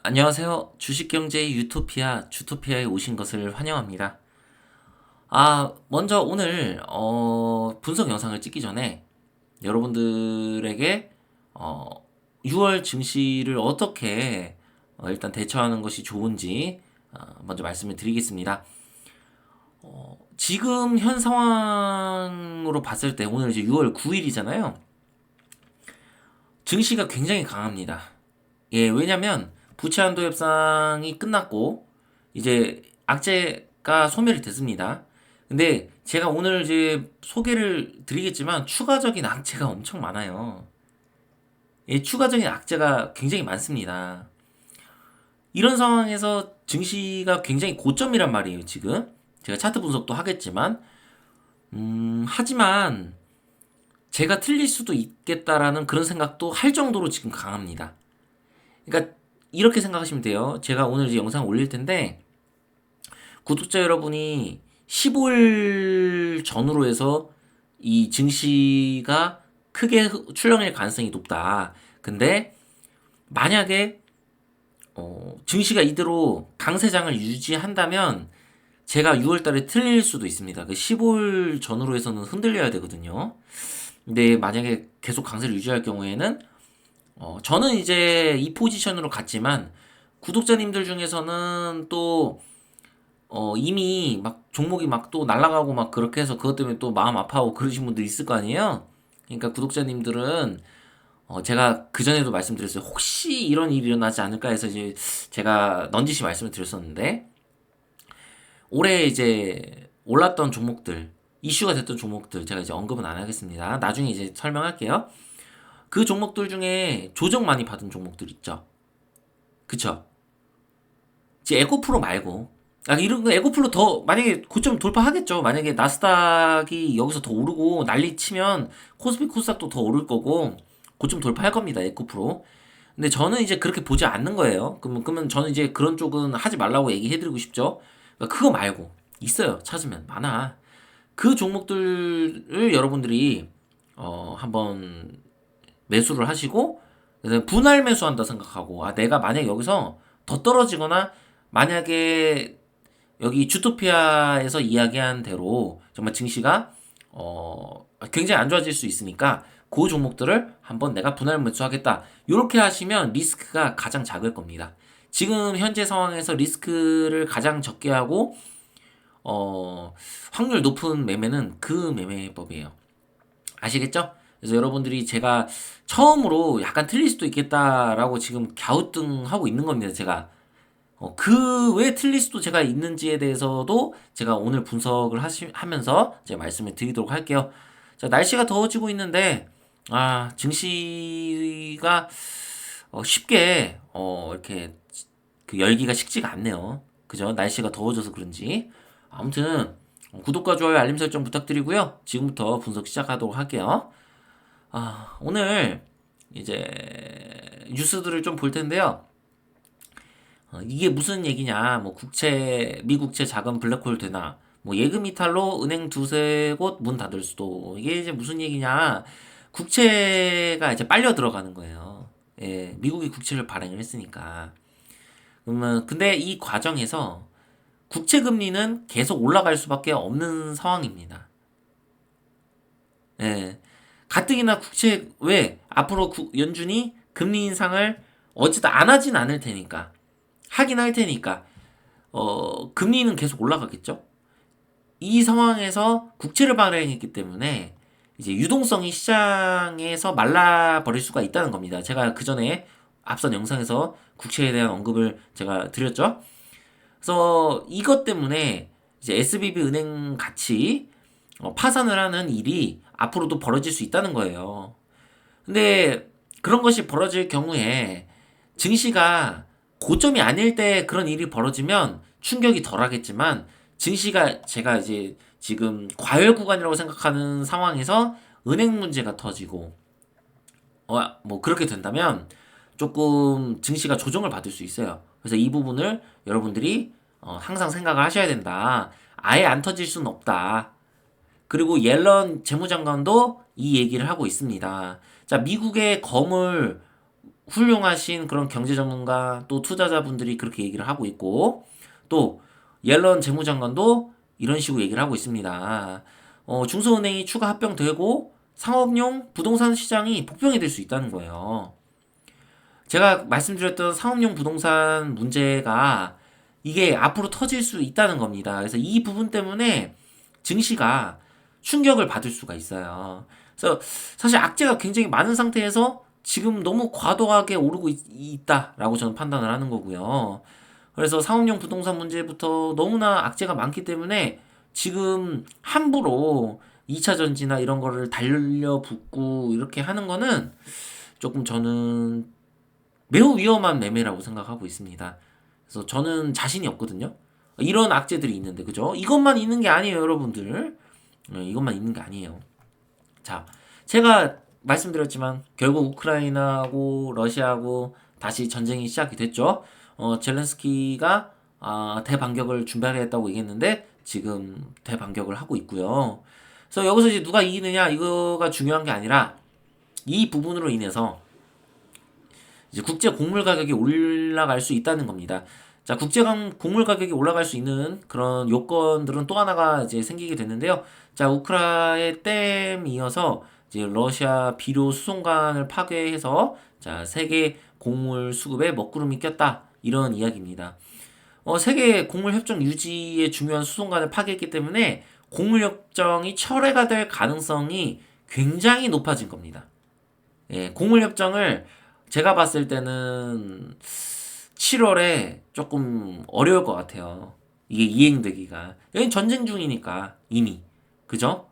안녕하세요. 주식경제의 유토피아, 주토피아에 오신 것을 환영합니다. 먼저 오늘, 분석 영상을 찍기 전에 여러분들에게, 어, 6월 증시를 어떻게, 일단 대처하는 것이 좋은지, 먼저 말씀을 드리겠습니다. 지금 현 상황으로 봤을 때 오늘 이제 6월 9일이잖아요. 증시가 굉장히 강합니다. 예, 왜냐면 부채 한도 협상이 끝났고 이제 악재가 소멸이 됐습니다. 근데 제가 오늘 이제 소개를 드리겠지만 추가적인 악재가 엄청 많아요. 예, 추가적인 악재가 굉장히 많습니다. 이런 상황에서 증시가 굉장히 고점이란 말이에요, 지금. 제가 차트 분석도 하겠지만, 하지만 제가 틀릴 수도 있겠다라는 그런 생각도 할 정도로 지금 강합니다. 그러니까 이렇게 생각하시면 돼요. 제가 오늘 이제 영상 올릴 텐데 구독자 여러분이 15일 전후로 해서 이 증시가 크게 출렁일 가능성이 높다. 근데 만약에 증시가 이대로 강세장을 유지한다면 제가 6월 달에 틀릴 수도 있습니다. 그 15일 전후로 해서는 흔들려야 되거든요. 근데 만약에 계속 강세를 유지할 경우에는 저는 이제 이 포지션으로 갔지만 구독자님들 중에서는 또 이미 막 종목이 막 또 날아가고 막 그렇게 해서 그것 때문에 또 마음 아파하고 그러신 분들 있을 거 아니에요? 그러니까 구독자님들은 제가 그전에도 말씀드렸어요. 혹시 이런 일이 일어나지 않을까 해서 이제 제가 넌지시 말씀을 드렸었는데 올해 이제 올랐던 종목들, 이슈가 됐던 종목들 제가 이제 언급은 안 하겠습니다. 나중에 이제 설명할게요. 그 종목들 중에 조정 많이 받은 종목들 있죠. 그쵸? 이제 에코프로 말고 이런 거 에코프로 더 만약에 고점 돌파하겠죠. 만약에 나스닥이 여기서 더 오르고 난리 치면 코스피 코스닥도 더 오를 거고 고점 돌파할 겁니다. 에코프로. 근데 저는 이제 그렇게 보지 않는 거예요. 그러면 저는 이제 그런 쪽은 하지 말라고 얘기해드리고 싶죠. 그러니까 그거 말고 있어요. 찾으면 많아. 그 종목들을 여러분들이 한번 매수를 하시고 그래서 분할 매수한다 생각하고 내가 만약 여기서 더 떨어지거나 만약에 여기 주토피아에서 이야기한 대로 정말 증시가 굉장히 안 좋아질 수 있으니까 그 종목들을 한번 내가 분할 매수하겠다. 이렇게 하시면 리스크가 가장 작을 겁니다. 지금 현재 상황에서 리스크를 가장 적게 하고 확률 높은 매매는 그 매매법이에요. 아시겠죠? 그래서 여러분들이 제가 처음으로 약간 틀릴 수도 있겠다라고 지금 갸우뚱하고 있는 겁니다. 제가 그 왜 틀릴 수도 제가 있는지에 대해서도 제가 오늘 분석을 하면서 제가 말씀을 드리도록 할게요. 자, 날씨가 더워지고 있는데 증시가 쉽게 이렇게 그 열기가 식지가 않네요. 그죠? 날씨가 더워져서 그런지. 아무튼 구독과 좋아요, 알림 설정 부탁드리고요. 지금부터 분석 시작하도록 할게요. 오늘 이제 뉴스들을 좀 볼 텐데요. 이게 무슨 얘기냐? 뭐 미국채 자금 블랙홀 되나? 뭐 예금 이탈로 은행 두세 곳 문 닫을 수도. 이게 이제 무슨 얘기냐? 국채가 이제 빨려 들어가는 거예요. 예, 미국이 국채를 발행을 했으니까. 그러면 근데 이 과정에서 국채 금리는 계속 올라갈 수밖에 없는 상황입니다. 예. 가뜩이나 국채 왜 앞으로 연준이 금리 인상을 어찌다 안 하진 않을 테니까 하긴 할 테니까 금리는 계속 올라가겠죠. 이 상황에서 국채를 발행했기 때문에 이제 유동성이 시장에서 말라버릴 수가 있다는 겁니다. 제가 그 전에 앞선 영상에서 국채에 대한 언급을 제가 드렸죠. 그래서 이것 때문에 이제 SBB 은행 같이 파산을 하는 일이 앞으로도 벌어질 수 있다는 거예요. 근데 그런 것이 벌어질 경우에 증시가 고점이 아닐 때 그런 일이 벌어지면 충격이 덜 하겠지만 증시가 제가 이제 지금 과열 구간이라고 생각하는 상황에서 은행 문제가 터지고 뭐 그렇게 된다면 조금 증시가 조정을 받을 수 있어요. 그래서 이 부분을 여러분들이 항상 생각을 하셔야 된다. 아예 안 터질 수는 없다. 그리고 옐런 재무장관도 이 얘기를 하고 있습니다. 자, 미국의 거물 훌륭하신 그런 경제 전문가 또 투자자분들이 그렇게 얘기를 하고 있고 또 옐런 재무장관도 이런 식으로 얘기를 하고 있습니다. 중소은행이 추가 합병되고 상업용 부동산 시장이 복병이 될 수 있다는 거예요. 제가 말씀드렸던 상업용 부동산 문제가 이게 앞으로 터질 수 있다는 겁니다. 그래서 이 부분 때문에 증시가 충격을 받을 수가 있어요. 그래서 사실 악재가 굉장히 많은 상태에서 지금 너무 과도하게 오르고 있다라고 저는 판단을 하는 거고요. 그래서 상업용 부동산 문제부터 너무나 악재가 많기 때문에 지금 함부로 2차 전지나 이런 거를 달려붙고 이렇게 하는 거는 조금 저는 매우 위험한 매매라고 생각하고 있습니다. 그래서 저는 자신이 없거든요. 이런 악재들이 있는데, 그죠? 이것만 있는 게 아니에요, 여러분들. 이것만 있는 게 아니에요. 자, 제가 말씀드렸지만 결국 우크라이나하고 러시아하고 다시 전쟁이 시작이 됐죠. 젤렌스키가 대반격을 준비하겠다고 얘기했는데 지금 대반격을 하고 있고요. 그래서 여기서 이제 누가 이기느냐 이거가 중요한 게 아니라 이 부분으로 인해서 이제 국제 곡물 가격이 올라갈 수 있다는 겁니다. 자, 국제 곡물 가격이 올라갈 수 있는 그런 요건들은 또 하나가 이제 생기게 됐는데요. 자, 우크라이나의 댐 이어서 이제 러시아 비료 수송관을 파괴해서 자, 세계 곡물 수급에 먹구름이 꼈다. 이런 이야기입니다. 세계 곡물 협정 유지에 중요한 수송관을 파괴했기 때문에 곡물 협정이 철회가 될 가능성이 굉장히 높아진 겁니다. 예, 곡물 협정을 제가 봤을 때는 7월에 조금 어려울 것 같아요. 이게 이행되기가. 여기 전쟁 중이니까 이미. 그죠?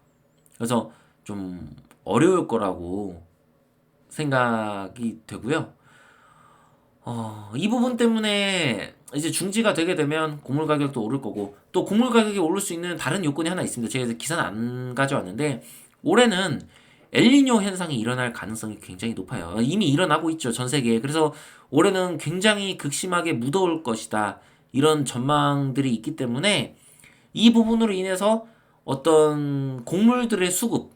그래서 좀 어려울 거라고 생각이 되고요. 이 부분 때문에 이제 중지가 되게 되면 곡물 가격도 오를 거고 또 곡물 가격이 오를 수 있는 다른 요건이 하나 있습니다. 제가 기사는 안 가져왔는데 올해는 엘니뇨 현상이 일어날 가능성이 굉장히 높아요. 이미 일어나고 있죠, 전 세계에. 그래서 올해는 굉장히 극심하게 무더울 것이다. 이런 전망들이 있기 때문에 이 부분으로 인해서 어떤 곡물들의 수급,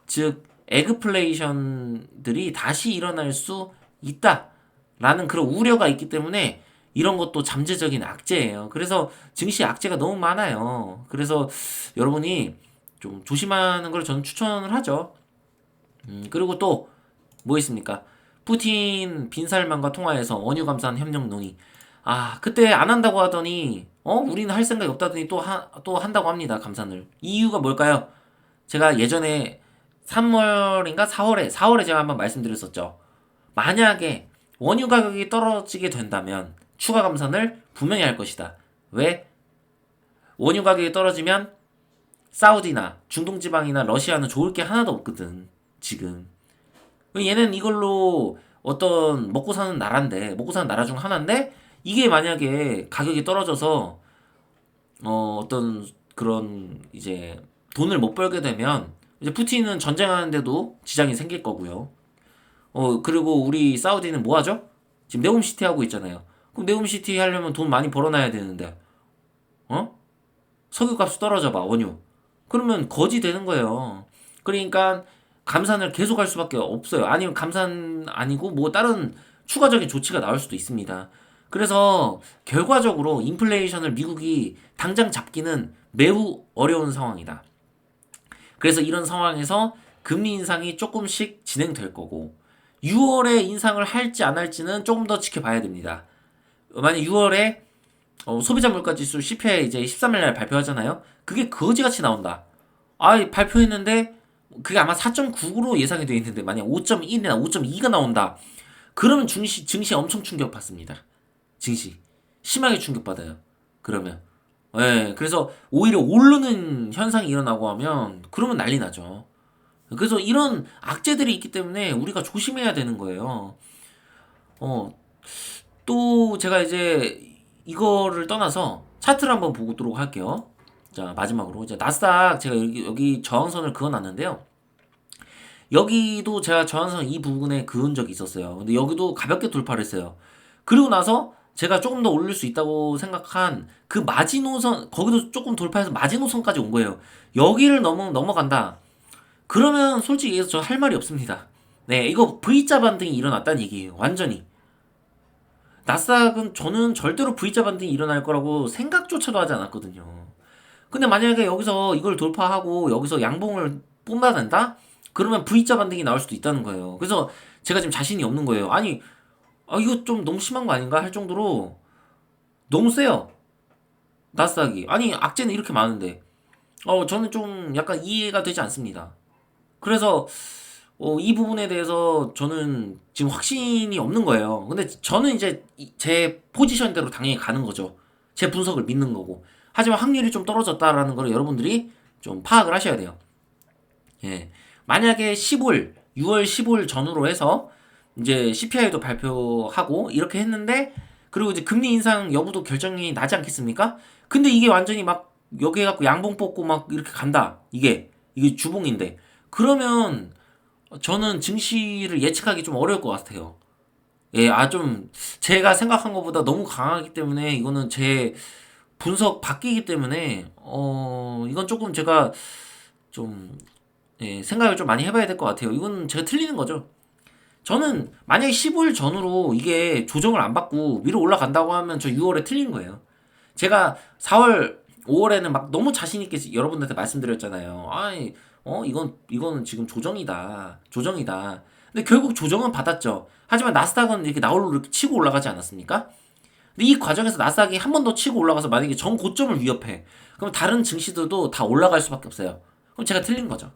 즉 에그플레이션들이 다시 일어날 수 있다라는 그런 우려가 있기 때문에 이런 것도 잠재적인 악재예요. 그래서 증시 악재가 너무 많아요. 그래서 여러분이 좀 조심하는 걸 저는 추천을 하죠. 그리고 또 뭐 있습니까? 푸틴 빈살만과 통화해서 원유 감산 협력 논의. 그때 안 한다고 하더니 우리는 할 생각이 없다더니 또 한다고 합니다. 감산을. 이유가 뭘까요? 제가 예전에 3월인가 4월에 제가 한번 말씀드렸었죠. 만약에 원유 가격이 떨어지게 된다면 추가 감산을 분명히 할 것이다. 왜? 원유 가격이 떨어지면 사우디나 중동 지방이나 러시아는 좋을 게 하나도 없거든. 지금. 얘는 이걸로 어떤 먹고 사는 나라 중 하나인데 이게 만약에 가격이 떨어져서 어떤 그런 이제 돈을 못 벌게 되면 이제 푸틴은 전쟁하는데도 지장이 생길 거고요. 그리고 우리 사우디는 뭐 하죠? 지금 네옴시티 하고 있잖아요. 그럼 네옴시티 하려면 돈 많이 벌어놔야 되는데, 석유값이 떨어져 봐, 원유. 그러면 거지 되는 거예요. 그러니까 감산을 계속할 수밖에 없어요. 아니면 감산 아니고 뭐 다른 추가적인 조치가 나올 수도 있습니다. 그래서 결과적으로 인플레이션을 미국이 당장 잡기는 매우 어려운 상황이다. 그래서 이런 상황에서 금리 인상이 조금씩 진행될 거고 6월에 인상을 할지 안 할지는 조금 더 지켜봐야 됩니다. 만약 6월에 소비자 물가지수 CPI 이제 13일 날 발표하잖아요. 그게 거지같이 나온다. 발표했는데 그게 아마 4.9로 예상이 되어 있는데 만약 5.1이나 5.2가 나온다. 그러면 증시 엄청 충격받습니다. 증시 심하게 충격받아요. 그러면 그래서 오히려 오르는 현상이 일어나고 하면 그러면 난리 나죠. 그래서 이런 악재들이 있기 때문에 우리가 조심해야 되는 거예요. 또 제가 이제 이거를 떠나서 차트를 한번 보도록 할게요. 자, 마지막으로 이제 나스닥 제가 여기 저항선을 그어놨는데요. 여기도 제가 저항선 이 부분에 그은 적이 있었어요. 근데 여기도 가볍게 돌파를 했어요. 그리고 나서 제가 조금 더 올릴 수 있다고 생각한 그 마지노선, 거기도 조금 돌파해서 마지노선까지 온 거예요. 여기를 넘어간다. 그러면 솔직히 얘기해서 저 할 말이 없습니다. 네, 이거 V자 반등이 일어났다는 얘기예요. 완전히. 나스닥은 저는 절대로 V자 반등이 일어날 거라고 생각조차도 하지 않았거든요. 근데 만약에 여기서 이걸 돌파하고 여기서 양봉을 뿜어낸다? 그러면 V자 반등이 나올 수도 있다는 거예요. 그래서 제가 지금 자신이 없는 거예요. 아니, 이거 좀 너무 심한 거 아닌가 할 정도로 너무 세요. 나스닥이. 아니, 악재는 이렇게 많은데. 저는 좀 약간 이해가 되지 않습니다. 그래서 이 부분에 대해서 저는 지금 확신이 없는 거예요. 근데 저는 이제 제 포지션대로 당연히 가는 거죠. 제 분석을 믿는 거고. 하지만 확률이 좀 떨어졌다라는 걸 여러분들이 좀 파악을 하셔야 돼요. 예. 만약에 6월 15일 전후로 해서 이제 CPI도 발표하고 이렇게 했는데 그리고 이제 금리 인상 여부도 결정이 나지 않겠습니까? 근데 이게 완전히 막 여기 해갖고 양봉 뽑고 막 이렇게 간다. 이게 주봉인데. 그러면 저는 증시를 예측하기 좀 어려울 것 같아요. 예, 좀 제가 생각한 것보다 너무 강하기 때문에 이거는 제 분석 바뀌기 때문에 이건 조금 제가 좀 생각을 좀 많이 해봐야 될 것 같아요. 이건 제가 틀리는 거죠. 저는 만약에 15일 전후로 이게 조정을 안 받고 위로 올라간다고 하면 저 6월에 틀린 거예요. 제가 4월, 5월에는 막 너무 자신 있게 여러분들한테 말씀드렸잖아요. 이거는 지금 조정이다. 조정이다. 근데 결국 조정은 받았죠. 하지만 나스닥은 이렇게 나홀로 이렇게 치고 올라가지 않았습니까? 근데 이 과정에서 나스닥이 한 번 더 치고 올라가서 만약에 전 고점을 위협해. 그럼 다른 증시들도 다 올라갈 수밖에 없어요. 그럼 제가 틀린 거죠.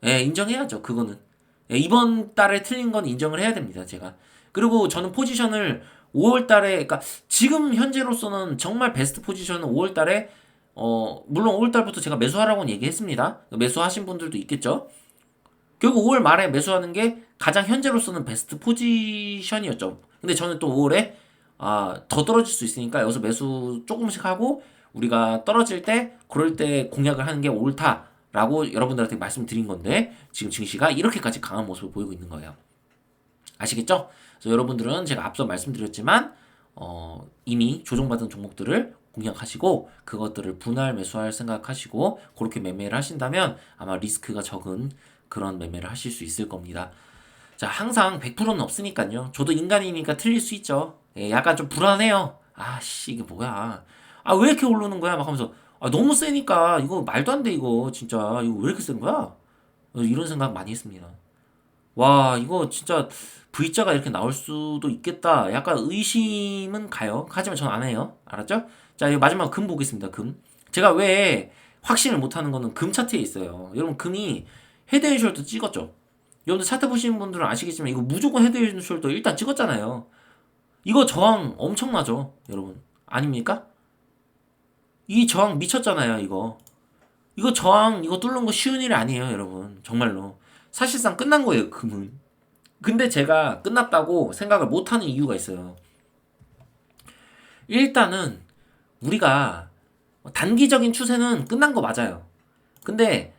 예, 인정해야죠. 그거는. 예, 이번 달에 틀린 건 인정을 해야 됩니다. 제가. 그리고 저는 포지션을 5월 달에, 그러니까 지금 현재로서는 정말 베스트 포지션은 5월 달에, 물론 5월 달부터 제가 매수하라고는 얘기했습니다. 매수하신 분들도 있겠죠. 결국 5월 말에 매수하는 게 가장 현재로서는 베스트 포지션이었죠. 근데 저는 또 5월에, 더 떨어질 수 있으니까 여기서 매수 조금씩 하고, 우리가 떨어질 때, 그럴 때 공략을 하는 게 옳다. 라고 여러분들한테 말씀드린 건데 지금 증시가 이렇게까지 강한 모습을 보이고 있는 거예요. 아시겠죠? 그래서 여러분들은 제가 앞서 말씀드렸지만 이미 조정받은 종목들을 공략하시고 그것들을 분할 매수할 생각하시고 그렇게 매매를 하신다면 아마 리스크가 적은 그런 매매를 하실 수 있을 겁니다. 자, 항상 100%는 없으니까요. 저도 인간이니까 틀릴 수 있죠. 약간 좀 불안해요. 이게 뭐야. 왜 이렇게 오르는 거야? 막 하면서 너무 세니까 이거 말도 안 돼 이거 진짜 이거 왜 이렇게 센 거야? 이런 생각 많이 했습니다. 와 이거 진짜 V자가 이렇게 나올 수도 있겠다. 약간 의심은 가요. 하지만 전 안 해요. 알았죠? 자, 이거 마지막 금 보겠습니다. 금. 제가 왜 확신을 못 하는 거는 금 차트에 있어요. 여러분 금이 헤드앤숄더 찍었죠? 여러분들 차트 보시는 분들은 아시겠지만 이거 무조건 헤드앤숄더 일단 찍었잖아요. 이거 저항 엄청나죠, 여러분? 아닙니까? 이 저항 미쳤잖아요, 이거. 이거 저항, 이거 뚫는 거 쉬운 일이 아니에요, 여러분. 정말로. 사실상 끝난 거예요, 금은. 근데 제가 끝났다고 생각을 못하는 이유가 있어요. 일단은, 우리가 단기적인 추세는 끝난 거 맞아요. 근데,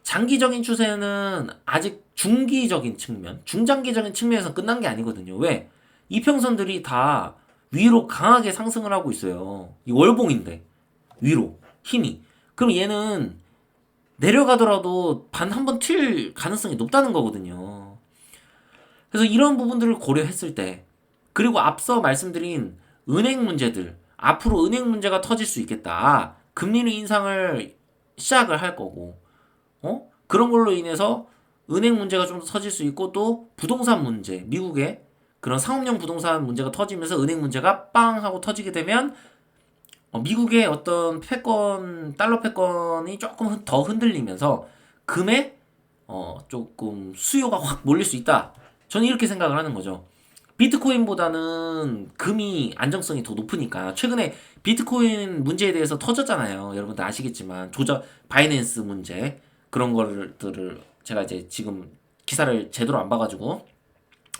장기적인 추세는 아직 중기적인 측면, 중장기적인 측면에서 끝난 게 아니거든요. 왜? 이평선들이 다 위로 강하게 상승을 하고 있어요. 이 월봉인데. 위로 힘이 그럼 얘는 내려가더라도 반 한 번 튈 가능성이 높다는 거거든요. 그래서 이런 부분들을 고려했을 때 그리고 앞서 말씀드린 은행 문제들 앞으로 은행 문제가 터질 수 있겠다. 금리를 인상을 시작을 할 거고 그런 걸로 인해서 은행 문제가 좀 더 터질 수 있고 또 부동산 문제 미국의 그런 상업용 부동산 문제가 터지면서 은행 문제가 빵 하고 터지게 되면 미국의 어떤 패권, 달러 패권이 조금 더 흔들리면서 금에 조금 수요가 확 몰릴 수 있다. 저는 이렇게 생각을 하는 거죠. 비트코인보다는 금이 안정성이 더 높으니까 최근에 비트코인 문제에 대해서 터졌잖아요. 여러분들 아시겠지만 바이낸스 문제 그런 것들을 제가 이제 지금 기사를 제대로 안 봐가지고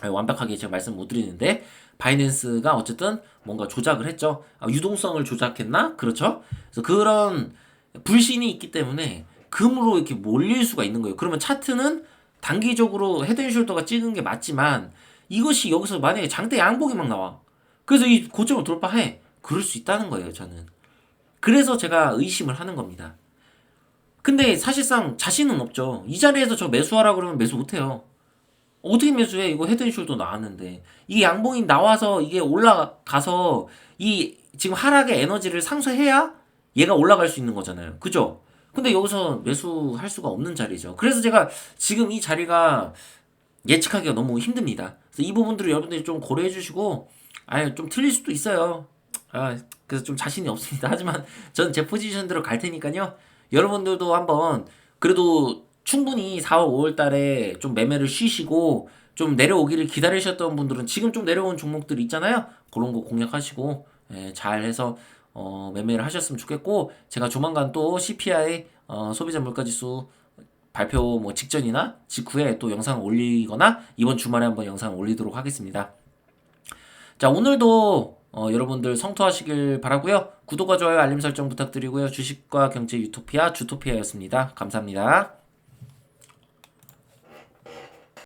완벽하게 제가 말씀 못 드리는데 바이낸스가 어쨌든 뭔가 조작을 했죠. 유동성을 조작했나? 그렇죠? 그래서 그런 불신이 있기 때문에 금으로 이렇게 몰릴 수가 있는 거예요. 그러면 차트는 단기적으로 헤드앤숄더가 찍은 게 맞지만 이것이 여기서 만약에 장대 양봉이 막 나와. 그래서 이 고점을 돌파해. 그럴 수 있다는 거예요, 저는. 그래서 제가 의심을 하는 겁니다. 근데 사실상 자신은 없죠. 이 자리에서 저 매수하라 그러면 매수 못해요. 어떻게 매수해? 이거 헤드앤숄더 나왔는데. 이게 양봉이 나와서 이게 올라가서 이 지금 하락의 에너지를 상쇄해야 얘가 올라갈 수 있는 거잖아요. 그죠? 근데 여기서 매수할 수가 없는 자리죠. 그래서 제가 지금 이 자리가 예측하기가 너무 힘듭니다. 그래서 이 부분들을 여러분들이 좀 고려해 주시고, 좀 틀릴 수도 있어요. 그래서 좀 자신이 없습니다. 하지만 전 제 포지션대로 갈 테니까요. 여러분들도 한번 그래도 충분히 4월, 5월 달에 좀 매매를 쉬시고 좀 내려오기를 기다리셨던 분들은 지금 좀 내려온 종목들 있잖아요. 그런 거 공략하시고 잘 해서 매매를 하셨으면 좋겠고, 제가 조만간 또 CPI 소비자 물가지수 발표 뭐 직전이나 직후에 또 영상을 올리거나 이번 주말에 한번 영상을 올리도록 하겠습니다. 자, 오늘도 여러분들 성투하시길 바라고요. 구독과 좋아요, 알림 설정 부탁드리고요. 주식과 경제 유토피아 주토피아였습니다. 감사합니다.